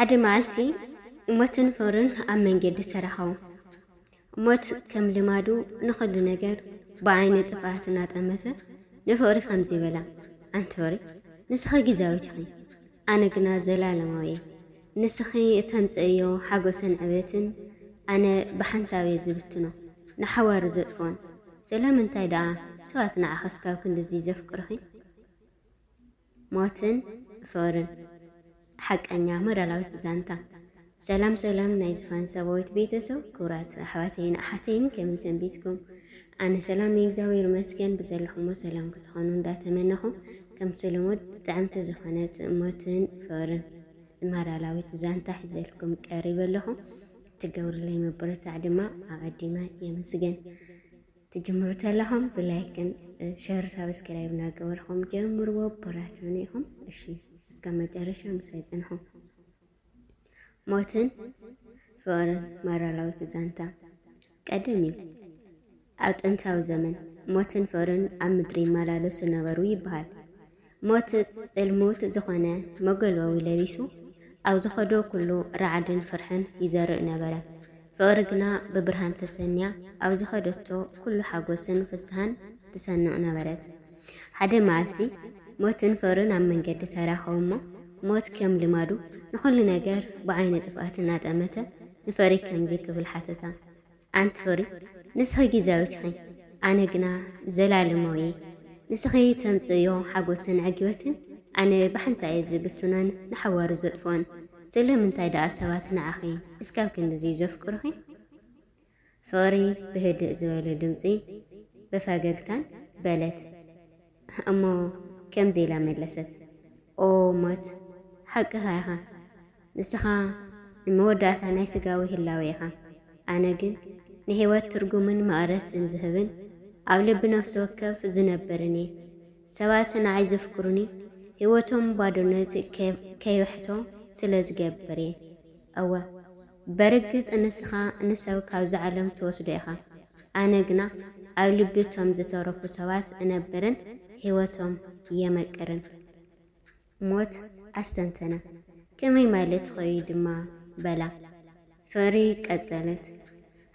ሓደ መዓልቲ ሞትን ፍቅርን ኣብ መንገዲ ተራኸቡ። ሞት ከም ልማዱ ንኹሉ ነገር ብዓይኒ ጥፍኣት እናጠመተ ንፍቅሪ ከምዚ ይበላ፣ ኣንቲ ፍቅሪ ንስኺ ግዛዊት ኢኺ፣ ኣነ ግና ዘላለማዊ እየ። ንስኺ እተምፅእዮ ሓጎስን ዕቤትን ኣነ ብሓንሳበየ ዝብትኖ ንሓዋሩ ዘጥፎን። ስለምንታይ ደኣ ሰባት ንዓኸስ ካብ ክንዲዚ ዘፍቅርኺ? ሞትን ፍቅርን ሓቀኛ ሞራላዊት ዛንታ። ሰላም ሰላም ናይ ዝፋን ሰባዊት ቤተሰብ ክቡራት ኣሕዋተይን ኣሓተይን ከመይ ሰንቢትኩም? ኣነ ሰላም እግዚኣብሔር ይመስገን ብዘለኹሞ ሰላም ክትኾኑ እንዳተመነኹ ከምቲ ልሙድ ብጣዕምቲ ዝኾነት ሞትን ፍቅርን ሞራላዊት ዛንታ ሒዘልኩም ቀሪበ ኣለኹ። ትገብሩለይ መበረታዕ ድማ ኣቐዲመ የመስገን። ትጅምሩ ተለኹም ብላይክን ሸር ሳብስክራይብ እናገበርኹም ጀምርዎ ቦራትውን ኢኹም። እሺ እስከ መጨረሻ ምሳይ ጽንሑ። ሞትን ፍቅርን ሞራላዊት ዛንታ ቀደም እዩ። ኣብ ጥንታዊ ዘመን ሞትን ፍቅርን ኣብ ምድሪ ይመላለሱ ነበሩ ይበሃል። ሞት ጽልሙት ዝኾነ መገልበዊ ለቢሱ ኣብ ዝኸዶ ኩሉ ረዓድን ፍርሕን ይዘርእ ነበረ። ፍቅሪ ግና ብብርሃን ተሰንያ ኣብ ዝኸደቶ ኩሉ ሓጎስን ፍስሃን ትሰንቕ ነበረት። ሓደ መዓልቲ ሞትን ፍቅርን ኣብ መንገዲ ተራኸቡ እሞ ሞት ከም ልማዱ ንኹሉ ነገር ብዓይኒ ጥፍኣት እናጠመተ ንፍቅሪ ከምዚ ክብል ሓተታ፣ ኣንቲ ፍቅሪ ንስኺ ግዛዊት ኢኺ፣ ኣነ ግና ዘላለማዊ እየ። ንስኺ ተምፅእዮ ሓጎስን ዕግበትን ኣነ ብሓንሳየ ዝብትኖን ንሓዋሩ ዘጥፍኦን። ስለምንታይ ደኣ ሰባት ንዓኺ እስካብ ክንዲዚ ዘፍቅሩኺ? ፍቅሪ ብህድእ ዝበለ ድምፂ ብፈገግታን በለት እሞ ከምዚ ኢላ መለሰት፣ ኦ ሞት ሓቂኻ ኢኻ፣ ንስኻ መወዳእታ ናይ ስጋዊ ህላዌ ኢኻ። ኣነ ግን ንህይወት ትርጉምን መቐረትን ዝህብን ኣብ ልቢ ነፍሲ ወከፍ ዝነበርን እየ። ሰባት ንዓይ ዘፍቅሩኒ ህይወቶም ባዶነት ከይውሕቶ ስለ ዝገብር እየ። እወ በርግጽ ንስኻ ንሰብ ካብዚ ዓለም ትወስዶ ኢኻ። ኣነ ግና ኣብ ልቢ እቶም ዝተረፉ ሰባት እነብርን ህይወቶም የመቅርን። ሞት ኣስተንተነ፣ ከመይ ማለት ኸዩ ድማ በላ። ፍቅሪ ቀጸለት፣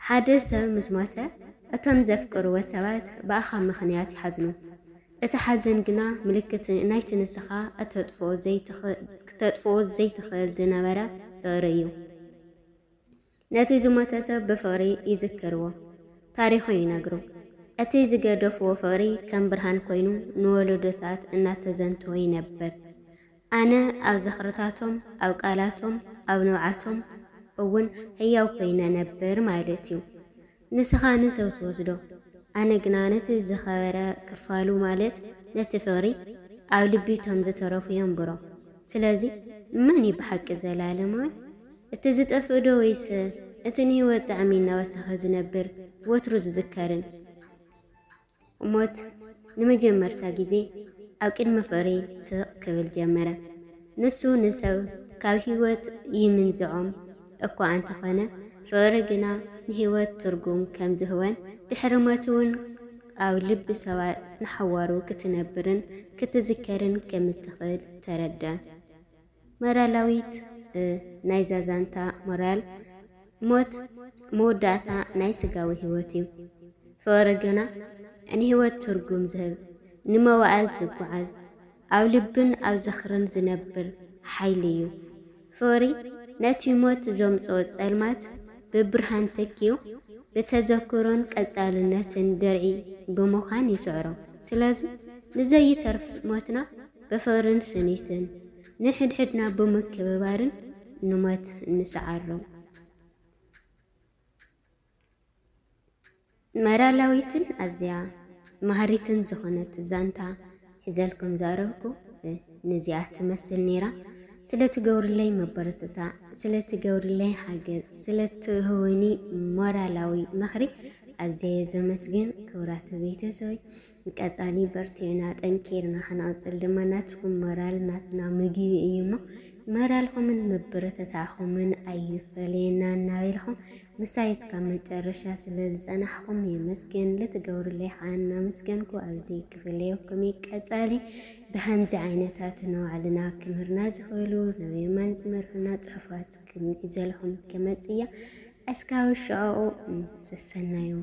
ሓደ ሰብ ምስ ሞተ እቶም ዘፍቅርዎ ሰባት ብኣኻ ምኽንያት ይሓዝኑ። እቲ ሓዘን ግና ምልክት ናይቲ ንስኻ ክተጥፍኦ ዘይትኽእል ዝነበረ ፍቅሪ እዩ። ነቲ ዝሞተ ሰብ ብፍቅሪ ይዝክርዎ፣ ታሪኹ ይነግሩ። እቲ ዝገደፍዎ ፍቅሪ ከም ብርሃን ኮይኑ ንወለዶታት እናተዘንተወ ይነብር። ኣነ ኣብ ዝኽርታቶም፣ ኣብ ቃላቶም፣ ኣብ ንውዓቶም እውን ህያው ኮይነ ነብር ማለት እዩ። ንስኻ ንሰብ ትወስዶ፣ ኣነ ግና ነቲ ዝኸበረ ክፋሉ ማለት ነቲ ፍቅሪ ኣብ ልቢቶም ዝተረፉ የንብሮ። ስለዚ መን ብሓቂ ዘላለማዊ? እቲ ዝጠፍእ ዶ ወይስ እቲ ንህይወት ጣዕሚ እናወሰኸ ዝነብር ወትሩ ዝዝከርን? ሞት ንመጀመርታ ግዜ ኣብ ቅድሚ ፍቅሪ ስቕ ክብል ጀመረ። ንሱ ንሰብ ካብ ህይወት ይምንዝዖም እኳ እንተኾነ ፍቅሪ ግና ንህይወት ትርጉም ከም ዝህወን ድሕሪ ሞት እውን ኣብ ልቢ ሰባት ንሓዋሩ ክትነብርን ክትዝከርን ከም እትኽእል ተረዳ። ሞራላዊት ናይ ዛዛንታ ሞራል ሞት መወዳእታ ናይ ስጋዊ ህይወት እዩ። ፍቅሪ ግና ንህይወት ትርጉም ዝህብ ንመዋዕል ዝጓዓዝ ኣብ ልብን ኣብ ዝኽርን ዝነብር ሓይሊ እዩ። ፍቅሪ ነቲ ሞት ዘምጽኦ ጸልማት ብብርሃን ተኪዩ ብተዘክሮን ቀጻልነትን ድርዒ ብምዃን ይስዕሮ። ስለዚ ንዘይተርፍ ሞትና ብፍቅርን ስኒትን ንሕድሕድና ብምክብባርን ንሞት እንስዓሮ። ሞራላዊትን ኣዝያ ማህሪትን ዝኾነት ዛንታ ሒዘልኩም ዘቕረብኩ ንዚኣ ትመስል ነይራ። ስለትገብሩለይ መበረታታዕ፣ ስለትገብሩለይ ሓገዝ፣ ስለትህውኒ ሞራላዊ ምኽሪ ኣዝየ ዘመስግን። ክቡራት ቤተሰበይ ቀጻሊ በርቲዕና ጠንኪርና ክንቕጽል ድማ ናትኩም ሞራል ናትና ምግቢ እዩ እሞ ሞራልኹምን መበረታታዕኹምን ኣይፈለየና እናበልኹም ምሳይት ካብ መጨረሻ ስለዝጸናሕኩም የመስገን ልትገብሩለይ ሓና መስገንኩ ኣብዚ ክፍል የኩም ቀጻሊ ብከምዚ ዓይነታት ንባዕልና ክምህርና ዝኽእሉ ናብ የማን ዝመርሑና ጽሑፋት ክንርኢ ዘለኹም ከመጽያ እስካብ ሸዑ ሰሰናዩ